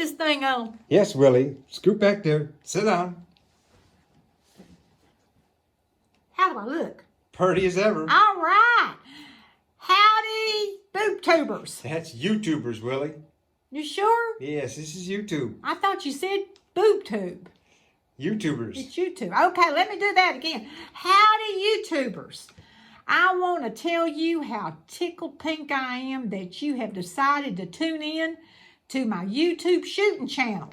this thing on? Yes, Willie. Scoot back there. Sit down. How do I look? Purty as ever. All right. Howdy, boob tubers. That's YouTubers, Willie. You sure? Yes, this is YouTube. I thought you said boob tube. YouTubers. It's YouTube. Okay, let me do that again. Howdy, YouTubers. I want to tell you how tickled pink I am that you have decided to tune in to my YouTube shooting channel.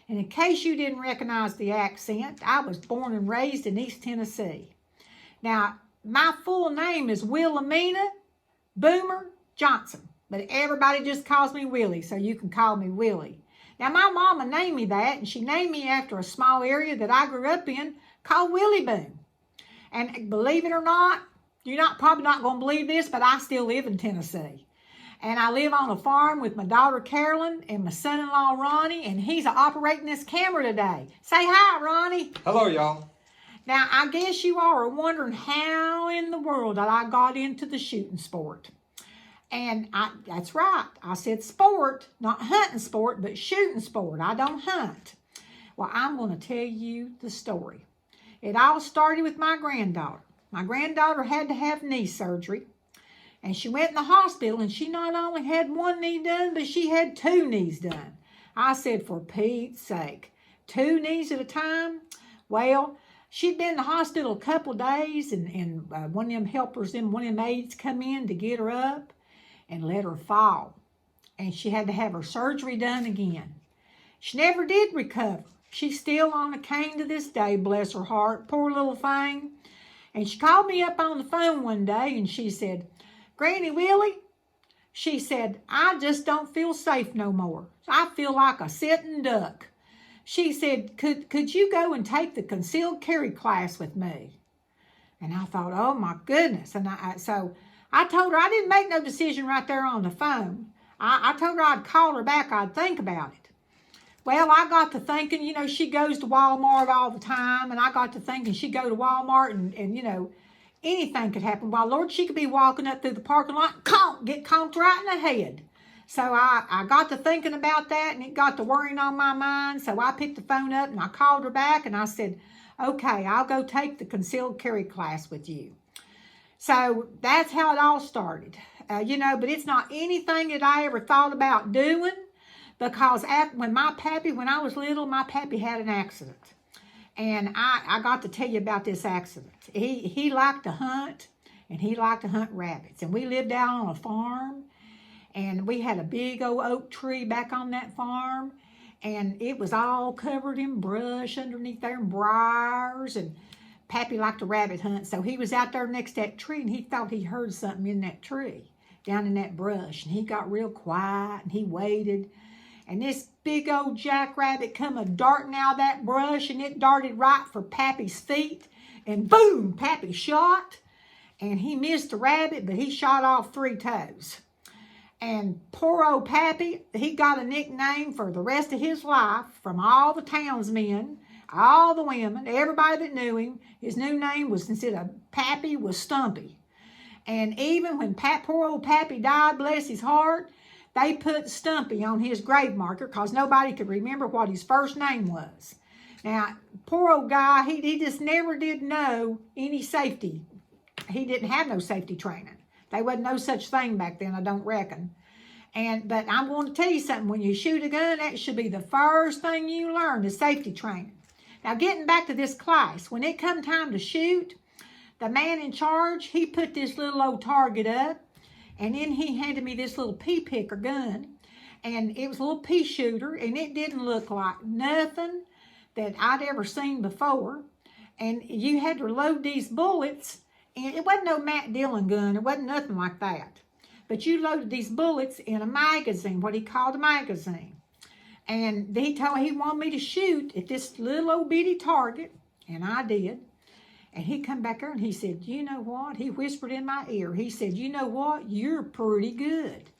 And in case you didn't recognize the accent, I was born and raised in East Tennessee. Now, my full name is Willey Boomer Johnson, but everybody just calls me Willie, so you can call me Willie. Now, my mama named me that, and she named me after a small area that I grew up in called Willey Boomer. And believe it or not, you're probably not going to believe this, but I still live in Tennessee. And I live on a farm with my daughter Carolyn and my son-in-law Ronnie, and he's operating this camera today. Say hi, Ronnie. Hello, y'all. Now, I guess you all are wondering how in the world that I got into the shooting sport. And that's right. I said sport, not hunting sport, but shooting sport. I don't hunt. Well, I'm going to tell you the story. It all started with my granddaughter. My granddaughter had to have knee surgery. And she went in the hospital, and she not only had one knee done, but she had two knees done. I said, for Pete's sake, 2 knees at a time? Well, she'd been in the hospital a couple of days, and one of them helpers, one of them aides come in to get her up and let her fall. And she had to have her surgery done again. She never did recover. She's still on a cane to this day, bless her heart, poor little thing. And she called me up on the phone one day, and she said, Granny Willie, she said, I just don't feel safe no more. I feel like a sitting duck. She said, could you go and take the concealed carry class with me? And I thought, oh my goodness. And so I told her, I didn't make no decision right there on the phone. I told her I'd call her back, I'd think about it. Well, I got to thinking, she goes to Walmart all the time, and I got to thinking she'd go to Walmart and anything could happen. Why, Lord, she could be walking up through the parking lot, get conked right in the head. So I got to thinking about that, and it got to worrying on my mind. So I picked the phone up, and I called her back, and I said, okay, I'll go take the concealed carry class with you. So that's how it all started. But it's not anything that I ever thought about doing, because when I was little, my pappy had an accident. And I got to tell you about this accident. He liked to hunt, and he liked to hunt rabbits. And we lived out on a farm, and we had a big old oak tree back on that farm, and it was all covered in brush underneath there and briars, and Pappy liked to rabbit hunt, so he was out there next to that tree, and he thought he heard something in that tree, down in that brush, and he got real quiet, and he waited, and this big old jackrabbit come a-darting out of that brush, and it darted right for Pappy's feet, and boom, Pappy shot, and he missed the rabbit, but he shot off 3 toes. And poor old Pappy, he got a nickname for the rest of his life from all the townsmen, all the women, everybody that knew him. His new name was, instead of Pappy, was Stumpy. And even when poor old Pappy died, bless his heart, they put Stumpy on his grave marker because nobody could remember what his first name was. Now, poor old guy, he just never did know any safety. He didn't have no safety training. There wasn't no such thing back then, I don't reckon. But I'm going to tell you something. When you shoot a gun, that should be the first thing you learn is safety training. Now, getting back to this class, when it come time to shoot, the man in charge, he put this little old target up, and then he handed me this little pea picker gun, and it was a little pea shooter, and it didn't look like nothing that I'd ever seen before. And you had to load these bullets, and it wasn't no Matt Dillon gun, it wasn't nothing like that. But you loaded these bullets in a magazine, what he called a magazine. And he wanted me to shoot at this little old bitty target, and I did. And he come back there and he said, you know what? He whispered in my ear. He said, you know what? You're pretty good.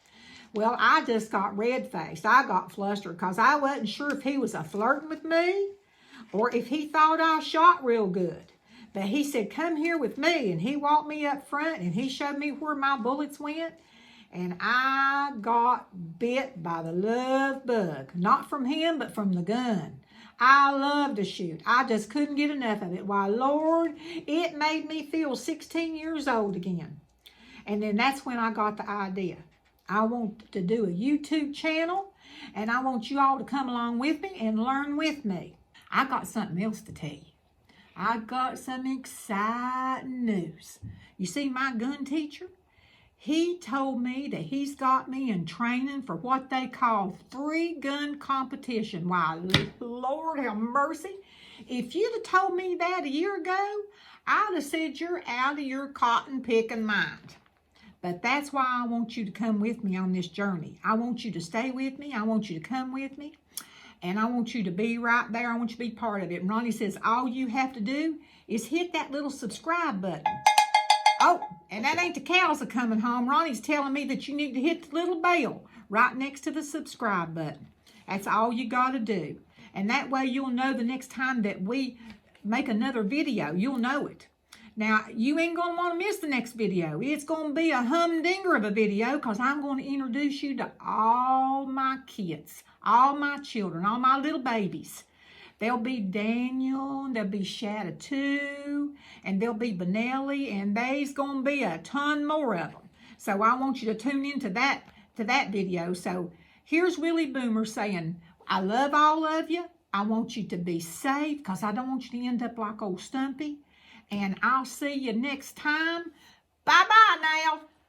Well, I just got red-faced. I got flustered because I wasn't sure if he was flirting with me or if he thought I shot real good. But he said, come here with me. And he walked me up front and he showed me where my bullets went. And I got bit by the love bug. Not from him, but from the gun. I love to shoot. I just couldn't get enough of it. Why, Lord, it made me feel 16 years old again. And then that's when I got the idea. I want to do a YouTube channel, and I want you all to come along with me and learn with me. I got something else to tell you. I got some exciting news. You see, my gun teacher, he told me that he's got me in training for what they call 3-gun competition. Why, Lord have mercy. If you'd have told me that a year ago, I'd have said you're out of your cotton picking mind. But that's why I want you to come with me on this journey. I want you to stay with me. I want you to come with me. And I want you to be right there. I want you to be part of it. And Ronnie says all you have to do is hit that little subscribe button. Oh, and that ain't the cows are coming home. Ronnie's telling me that you need to hit the little bell right next to the subscribe button. That's all you got to do. And that way you'll know the next time that we make another video. You'll know it. Now, you ain't going to want to miss the next video. It's going to be a humdinger of a video because I'm going to introduce you to all my kids, all my children, all my little babies. There'll be Daniel, and there'll be Shadow too, and there'll be Benelli, and there's going to be a ton more of them. So I want you to tune into that video. So here's Willey Boomer saying, I love all of you. I want you to be safe because I don't want you to end up like old Stumpy. And I'll see you next time. Bye-bye now.